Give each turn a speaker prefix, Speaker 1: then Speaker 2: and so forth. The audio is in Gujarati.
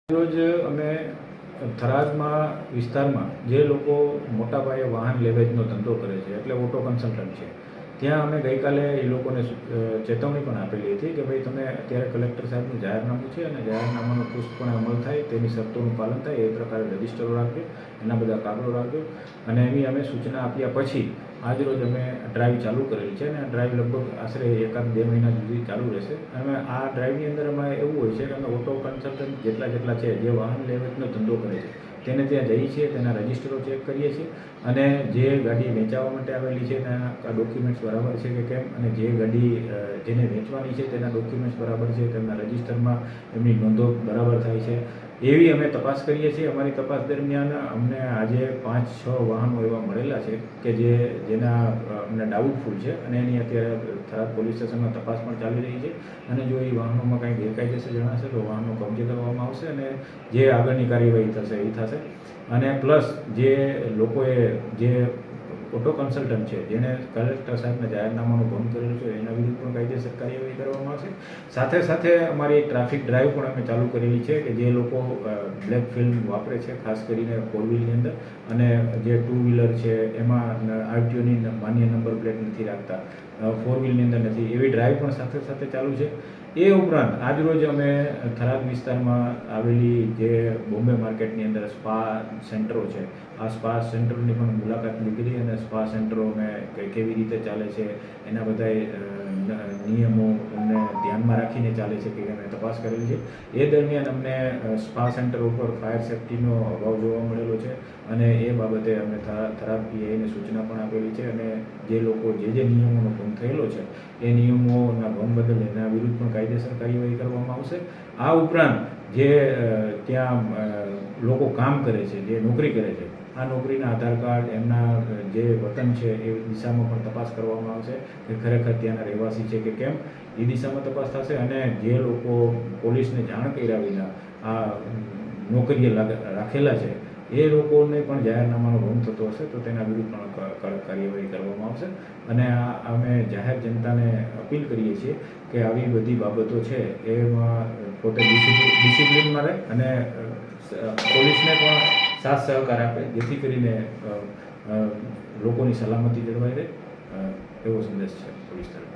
Speaker 1: રોજ અમે થરાદમાં વિસ્તારમાં જે લોકો મોટા પાયે વાહન લેવેચનો ધંધો કરે છે એટલે ઓટો કન્સલ્ટન્ટ છે, ત્યાં અમે ગઈકાલે એ લોકોને ચેતવણી પણ આપેલી હતી કે ભાઈ તમે અત્યારે કલેક્ટર સાહેબનું જાહેરનામું છે અને જાહેરનામાનો ચુસ્તપણે અમલ થાય, તેની શરતોનું પાલન થાય એ પ્રકારે રજિસ્ટરો રાખજો, એના બધા કાગળો રાખજો. અને એની અમે સૂચના આપ્યા પછી આજરોજ અમે ડ્રાઈવ ચાલુ કરેલી છે અને આ ડ્રાઈવ લગભગ આશરે 1-2 મહિના સુધી ચાલુ રહેશે. અને આ ડ્રાઈવની અંદર અમારે એવું હોય છે કે અમે ઓટો કન્સલ્ટન્ટ જેટલા છે જે વાહન લેવેચનો ધંધો કરે છે તેને ત્યાં જઈએ છીએ, તેના રજિસ્ટરો ચેક કરીએ છીએ અને જે ગાડી વેચાવા માટે આવેલી છે તેના ડોક્યુમેન્ટ્સ બરાબર છે કે કેમ, અને જે ગાડી જેને વેચવાની છે તેના ડોક્યુમેન્ટ્સ બરાબર છે, તેમના રજિસ્ટરમાં એમની નોંધો બરાબર થાય છે, એવી અમે તપાસ કરીએ છીએ. અમારી તપાસ દરમિયાન અમને આજે 5-6 વાહનો એવા મળેલા છે કે જેના અમને ડાઉટફુલ છે અને એની અત્યારે થરાદ પોલીસ સ્ટેશનમાં તપાસ પણ ચાલી રહી છે. અને જો એ વાહનોમાં કંઈ ગેરકાયદેસર જણાશે તો વાહનો કબજે કરવામાં આવશે અને જે આગળની કાર્યવાહી થશે એ થશે. અને પ્લસ જે લોકોએ જે ઓટો કન્સલ્ટન્ટ છે જેણે કલેક્ટર સાહેબના જાહેરનામાનો ભંગ કરેલો છે એના વિરુદ્ધ પણ કાયદેસર કાર્યવાહી કરવામાં આવશે. સાથે સાથે અમારી ટ્રાફિક ડ્રાઈવ પણ અમે ચાલુ કરેલી છે કે જે લોકો બ્લેક ફિલ્મ વાપરે છે, ખાસ કરીને 4 વ્હીલની અંદર, અને જે 2 વ્હીલર છે એમાં આરટીઓની માન્ય નંબર પ્લેટ નથી રાખતા, 4 વ્હીલની અંદર નથી, એવી ડ્રાઈવ પણ સાથે સાથે ચાલુ છે. એ ઉપરાંત આજરોજ અમે થરાદ વિસ્તારમાં આવેલી જે બોમ્બે માર્કેટની અંદર સ્પા સેન્ટરો છે, આ સ્પા સેન્ટરોની પણ મુલાકાત લીધી અને સ્પા સેન્ટરો અમે કેવી રીતે ચાલે છે એના બધા નિયમોને ધ્યાનમાં રાખીને ચાલે છે કે અમે તપાસ કરેલી છે. એ દરમિયાન અમને સ્પા સેન્ટર ઉપર ફાયર સેફ્ટીનો અભાવ જોવા મળેલો છે અને એ બાબતે અમે થરાદ પીઆઈને સૂચના પણ આપેલી છે અને જે લોકો જે નિયમોનો ભંગ થયેલો છે એ નિયમોના ભંગ બદલ એના વિરુદ્ધ પણ કાયદેસર કાર્યવાહી કરવામાં આવશે. આ ઉપરાંત જે ત્યાં લોકો કામ કરે છે, જે નોકરી કરે છે, આ નોકરીના આધાર કાર્ડ, એમના જે વતન છે એ દિશામાં પણ તપાસ કરવામાં આવશે કે ખરેખર ત્યાંના રહેવાસી છે કે કેમ, એ દિશામાં તપાસ થશે. અને જે લોકો પોલીસને જાણ કર્યા વિના આ નોકરીએ રાખેલા છે એ લોકોને પણ જાહેરનામાનો ભંગ થતો હશે તો તેના વિરુદ્ધ પણ કડક કાર્યવાહી કરવામાં આવશે. અને અમે જાહેર જનતાને અપીલ કરીએ છીએ કે આવી બધી બાબતો છે એમાં પોતે ડિસિપ્લિનમાં રહે અને પોલીસને પણ સાથ સહકાર આપે, જેથી કરીને લોકોની સલામતી જળવાઈ રહે, એવો સંદેશ છે પોલીસ તરફ.